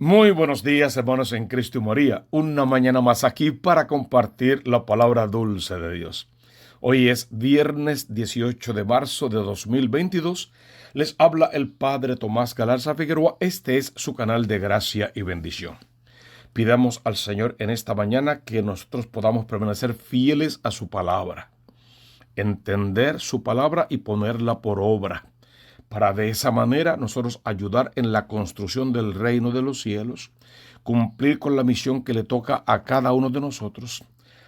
Muy buenos días, hermanos en Cristo y María. Una mañana más aquí para compartir la palabra dulce de Dios. Hoy es viernes 18 de marzo de 2022. Les habla el Padre Tomás Galarza Figueroa. Este es su canal de gracia y bendición. Pidamos al Señor en esta mañana que nosotros podamos permanecer fieles a su palabra, entender su palabra y ponerla por obra, para de esa manera nosotros ayudar en la construcción del reino de los cielos, cumplir con la misión que le toca a cada uno de nosotros,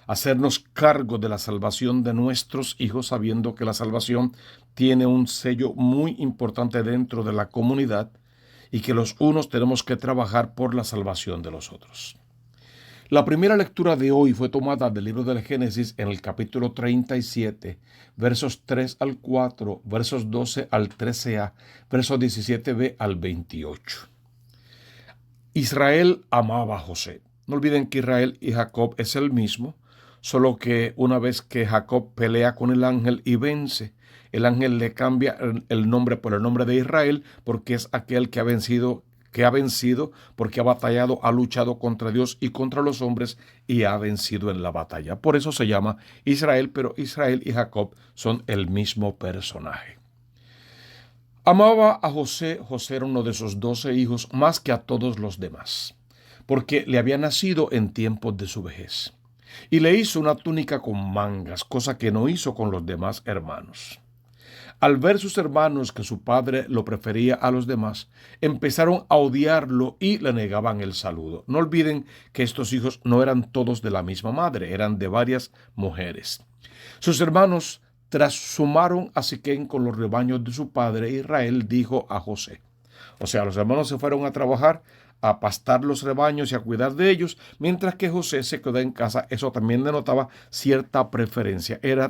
hacernos cargo de la salvación de nuestros hijos, sabiendo que la salvación tiene un sello muy importante dentro de la comunidad y que los unos tenemos que trabajar por la salvación de los otros. La primera lectura de hoy fue tomada del libro del Génesis en el capítulo 37, versos 3 al 4, versos 12 al 13a, versos 17b al 28. Israel amaba a José. No olviden que Israel y Jacob es el mismo, solo que una vez que Jacob pelea con el ángel y vence, el ángel le cambia el nombre por el nombre de Israel, porque es aquel que ha vencido porque ha batallado, ha luchado contra Dios y contra los hombres y ha vencido en la batalla. Por eso se llama Israel, pero Israel y Jacob son el mismo personaje. Amaba a José. José era uno de sus 12 hijos más que a todos los demás, porque le había nacido en tiempos de su vejez. Y le hizo una túnica con mangas, cosa que no hizo con los demás hermanos. Al ver sus hermanos que su padre lo prefería a los demás, empezaron a odiarlo y le negaban el saludo. No olviden que estos hijos no eran todos de la misma madre, eran de varias mujeres. Sus hermanos trashumaron a Siquén con los rebaños de su padre. Israel dijo a José. O sea, los hermanos se fueron a trabajar, a pastar los rebaños y a cuidar de ellos, mientras que José se quedó en casa. Eso también denotaba cierta preferencia. Era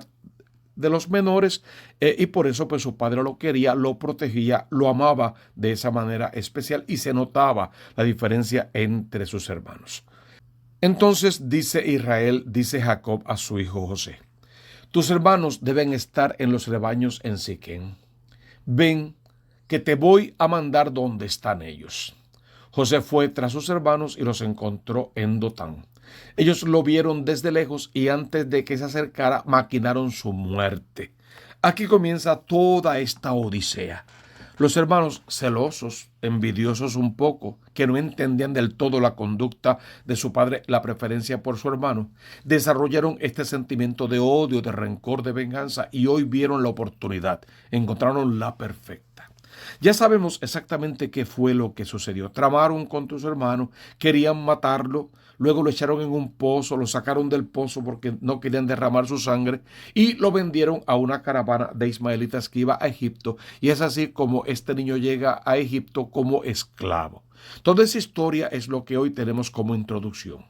de los menores, y por eso pues su padre lo quería, lo protegía, lo amaba de esa manera especial y se notaba la diferencia entre sus hermanos. Entonces dice Israel, dice Jacob a su hijo José: tus hermanos deben estar en los rebaños en Siquén. Ven, que te voy a mandar donde están ellos. José fue tras sus hermanos y los encontró en Dotán. Ellos lo vieron desde lejos y antes de que se acercara maquinaron su muerte. Aquí comienza toda esta odisea. Los hermanos, celosos, envidiosos un poco, que no entendían del todo la conducta de su padre, la preferencia por su hermano, desarrollaron este sentimiento de odio, de rencor, de venganza, y hoy vieron la oportunidad, encontraron la perfecta. Ya sabemos exactamente qué fue lo que sucedió. Tramaron contra su hermano, querían matarlo, luego lo echaron en un pozo, lo sacaron del pozo porque no querían derramar su sangre y lo vendieron a una caravana de ismaelitas que iba a Egipto, y es así como este niño llega a Egipto como esclavo. Toda esa historia es lo que hoy tenemos como introducción.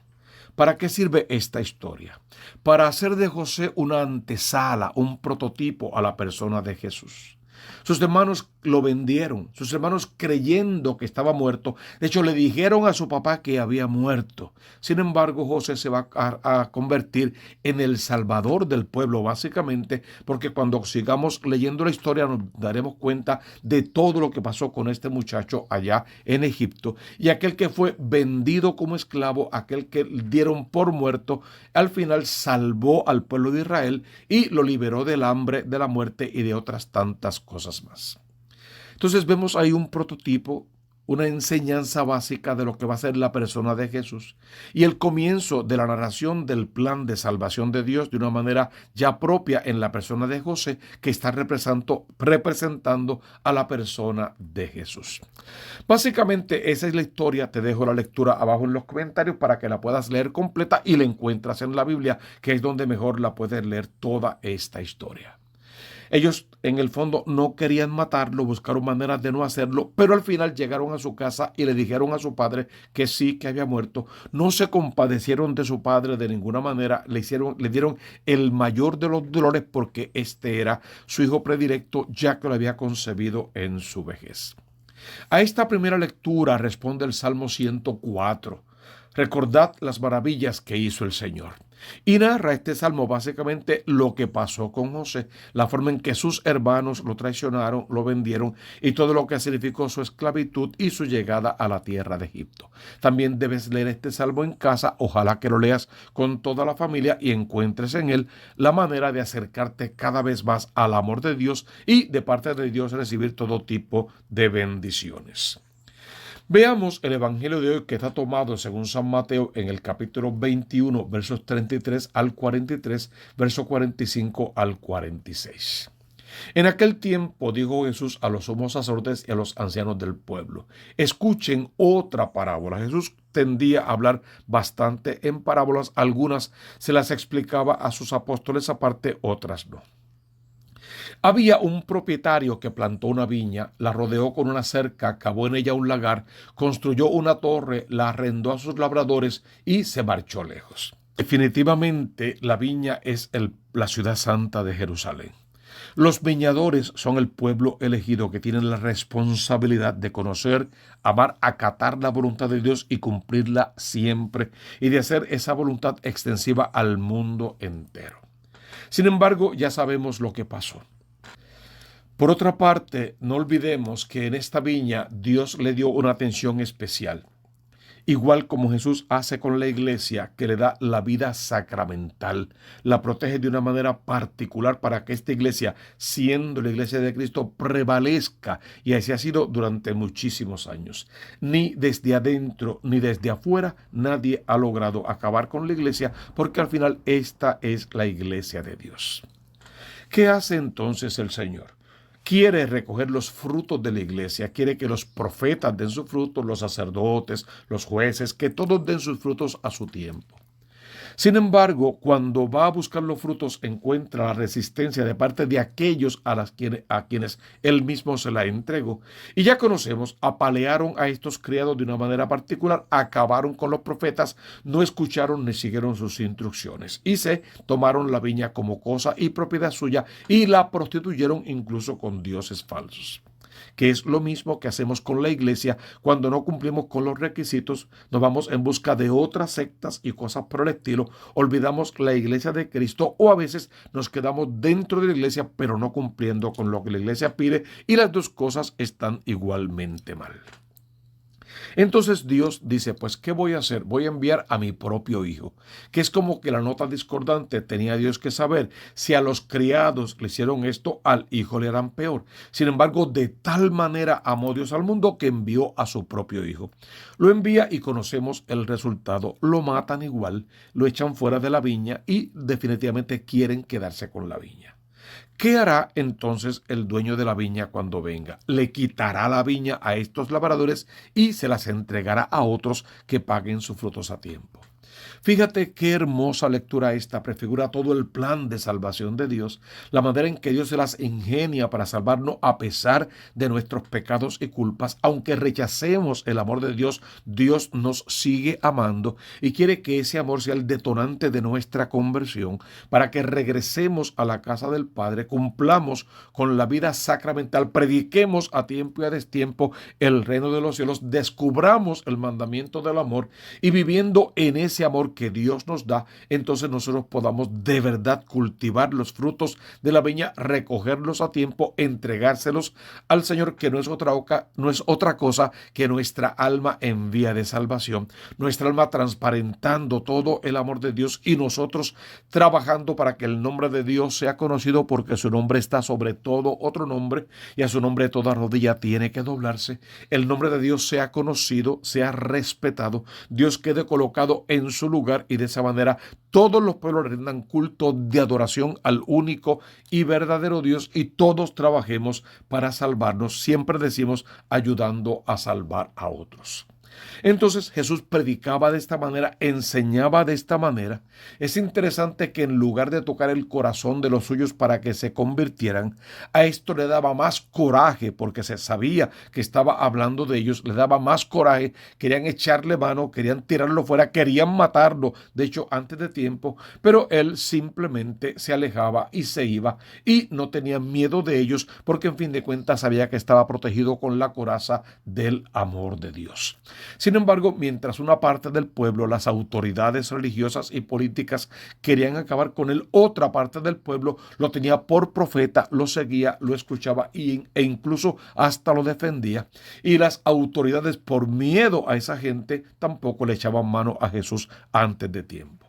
¿Para qué sirve esta historia? Para hacer de José una antesala, un prototipo a la persona de Jesús. Sus hermanos lo vendieron, sus hermanos creyendo que estaba muerto. De hecho, le dijeron a su papá que había muerto. Sin embargo, José se va a convertir en el salvador del pueblo, básicamente, porque cuando sigamos leyendo la historia nos daremos cuenta de todo lo que pasó con este muchacho allá en Egipto. Y aquel que fue vendido como esclavo, aquel que dieron por muerto, al final salvó al pueblo de Israel y lo liberó del hambre, de la muerte y de otras tantas cosas más. Entonces vemos ahí un prototipo, una enseñanza básica de lo que va a ser la persona de Jesús y el comienzo de la narración del plan de salvación de Dios de una manera ya propia en la persona de José, que está representando a la persona de Jesús. Básicamente esa es la historia. Te dejo la lectura abajo en los comentarios para que la puedas leer completa y la encuentras en la Biblia, que es donde mejor la puedes leer toda esta historia. Ellos en el fondo no querían matarlo, buscaron maneras de no hacerlo, pero al final llegaron a su casa y le dijeron a su padre que sí, que había muerto. No se compadecieron de su padre de ninguna manera, le dieron el mayor de los dolores porque este era su hijo predilecto, ya que lo había concebido en su vejez. A esta primera lectura responde el Salmo 104. Recordad las maravillas que hizo el Señor. Y narra este salmo básicamente lo que pasó con José, la forma en que sus hermanos lo traicionaron, lo vendieron y todo lo que significó su esclavitud y su llegada a la tierra de Egipto. También debes leer este salmo en casa, ojalá que lo leas con toda la familia y encuentres en él la manera de acercarte cada vez más al amor de Dios y de parte de Dios recibir todo tipo de bendiciones. Veamos el Evangelio de hoy que está tomado según San Mateo en el capítulo 21, versos 33 al 43, verso 45 al 46. En aquel tiempo dijo Jesús a los sumos sacerdotes y a los ancianos del pueblo: escuchen otra parábola. Jesús tendía a hablar bastante en parábolas, algunas se las explicaba a sus apóstoles aparte, otras no. Había un propietario que plantó una viña, la rodeó con una cerca, cavó en ella un lagar, construyó una torre, la arrendó a sus labradores y se marchó lejos. Definitivamente la viña es la ciudad santa de Jerusalén. Los viñadores son el pueblo elegido que tienen la responsabilidad de conocer, amar, acatar la voluntad de Dios y cumplirla siempre, y de hacer esa voluntad extensiva al mundo entero. Sin embargo, ya sabemos lo que pasó. Por otra parte, no olvidemos que en esta viña Dios le dio una atención especial, igual como Jesús hace con la iglesia, que le da la vida sacramental, la protege de una manera particular para que esta iglesia, siendo la iglesia de Cristo, prevalezca, y así ha sido durante muchísimos años. Ni desde adentro ni desde afuera nadie ha logrado acabar con la iglesia, porque al final esta es la iglesia de Dios. ¿Qué hace entonces el Señor? Quiere recoger los frutos de la iglesia, quiere que los profetas den sus frutos, los sacerdotes, los jueces, que todos den sus frutos a su tiempo. Sin embargo, cuando va a buscar los frutos, encuentra la resistencia de parte de aquellos a quienes él mismo se la entregó. Y ya conocemos, apalearon a estos criados de una manera particular, acabaron con los profetas, no escucharon ni siguieron sus instrucciones y se tomaron la viña como cosa y propiedad suya y la prostituyeron incluso con dioses falsos, que es lo mismo que hacemos con la iglesia. Cuando no cumplimos con los requisitos, nos vamos en busca de otras sectas y cosas por el estilo, olvidamos la iglesia de Cristo o a veces nos quedamos dentro de la iglesia pero no cumpliendo con lo que la iglesia pide, y las dos cosas están igualmente mal. Entonces Dios dice, pues, ¿qué voy a hacer? Voy a enviar a mi propio hijo, que es como que la nota discordante. Tenía Dios que saber si a los criados le hicieron esto, al hijo le harán peor. Sin embargo, de tal manera amó Dios al mundo que envió a su propio hijo. Lo envía y conocemos el resultado. Lo matan igual, lo echan fuera de la viña y definitivamente quieren quedarse con la viña. ¿Qué hará entonces el dueño de la viña cuando venga? Le quitará la viña a estos labradores y se las entregará a otros que paguen sus frutos a tiempo. Fíjate qué hermosa lectura esta, prefigura todo el plan de salvación de Dios, la manera en que Dios se las ingenia para salvarnos a pesar de nuestros pecados y culpas. Aunque rechacemos el amor de Dios, Dios nos sigue amando y quiere que ese amor sea el detonante de nuestra conversión, para que regresemos a la casa del Padre, cumplamos con la vida sacramental, prediquemos a tiempo y a destiempo el reino de los cielos, descubramos el mandamiento del amor y viviendo en ese amor que Dios nos da, entonces nosotros podamos de verdad cultivar los frutos de la viña, recogerlos a tiempo, entregárselos al Señor, que no es otra cosa que nuestra alma en vía de salvación, nuestra alma transparentando todo el amor de Dios y nosotros trabajando para que el nombre de Dios sea conocido, porque su nombre está sobre todo otro nombre y a su nombre toda rodilla tiene que doblarse. El nombre de Dios sea conocido, sea respetado, Dios quede colocado en su lugar y de esa manera todos los pueblos rindan culto de adoración al único y verdadero Dios y todos trabajemos para salvarnos, siempre decimos, ayudando a salvar a otros. Entonces Jesús predicaba de esta manera, enseñaba de esta manera. Es interesante que en lugar de tocar el corazón de los suyos para que se convirtieran, a esto le daba más coraje, porque se sabía que estaba hablando de ellos, le daba más coraje, querían echarle mano, querían tirarlo fuera, querían matarlo, de hecho antes de tiempo, pero él simplemente se alejaba y se iba y no tenía miedo de ellos, porque en fin de cuentas sabía que estaba protegido con la coraza del amor de Dios. Sin embargo, mientras una parte del pueblo, las autoridades religiosas y políticas, querían acabar con él, otra parte del pueblo lo tenía por profeta, lo seguía, lo escuchaba e incluso hasta lo defendía. Y las autoridades, por miedo a esa gente, tampoco le echaban mano a Jesús antes de tiempo.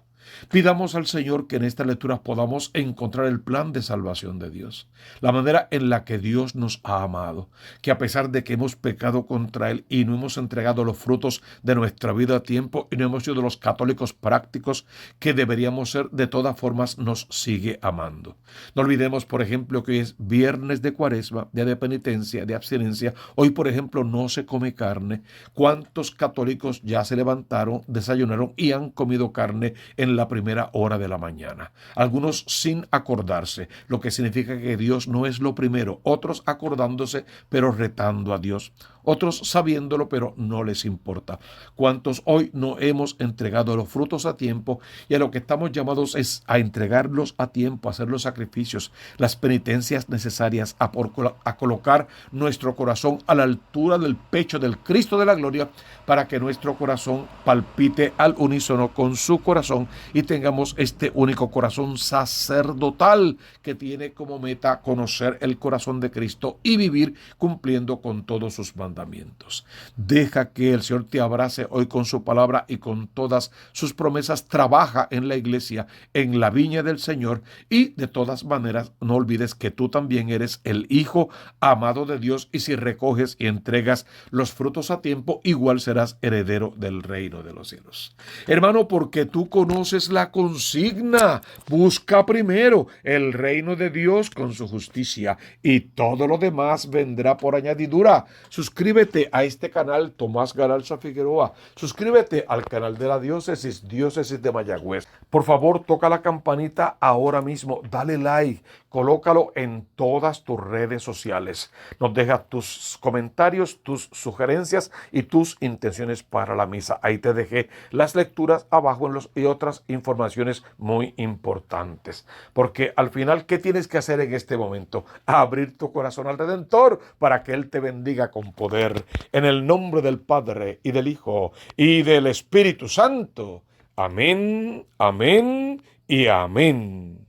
Pidamos al Señor que en esta lectura podamos encontrar el plan de salvación de Dios, la manera en la que Dios nos ha amado, que a pesar de que hemos pecado contra Él y no hemos entregado los frutos de nuestra vida a tiempo y no hemos sido los católicos prácticos que deberíamos ser, de todas formas nos sigue amando. No olvidemos, por ejemplo, que hoy es viernes de Cuaresma, día de penitencia, de abstinencia. Hoy, por ejemplo, no se come carne. ¿Cuántos católicos ya se levantaron, desayunaron y han comido carne en la primera hora de la mañana? Algunos sin acordarse, lo que significa que Dios no es lo primero. Otros acordándose, pero retando a Dios. Otros sabiéndolo, pero no les importa. ¿Cuántos hoy no hemos entregado los frutos a tiempo? Y a lo que estamos llamados es a entregarlos a tiempo, a hacer los sacrificios, las penitencias necesarias, a colocar nuestro corazón a la altura del pecho del Cristo de la gloria, para que nuestro corazón palpite al unísono con su corazón y tengamos este único corazón sacerdotal que tiene como meta conocer el corazón de Cristo y vivir cumpliendo con todos sus mandamientos. Deja que el Señor te abrace hoy con su palabra y con todas sus promesas. Trabaja en la iglesia, en la viña del Señor, y de todas maneras no olvides que tú también eres el hijo amado de Dios, y si recoges y entregas los frutos a tiempo, igual serás heredero del reino de los cielos. Hermano, porque tú conoces la consigna: busca primero el reino de Dios con su justicia, y todo lo demás vendrá por añadidura. Suscríbete a este canal Tomás Galarza Figueroa. Suscríbete al canal de la Diócesis de Mayagüez. Por favor, toca la campanita ahora mismo, dale like, colócalo en todas tus redes sociales. Nos deja tus comentarios, tus sugerencias y tus intenciones para la misa. Ahí te dejé las lecturas abajo y otras informaciones muy importantes. Porque al final, ¿qué tienes que hacer en este momento? Abrir tu corazón al Redentor para que Él te bendiga con poder. En el nombre del Padre, y del Hijo, y del Espíritu Santo. Amén, amén y amén.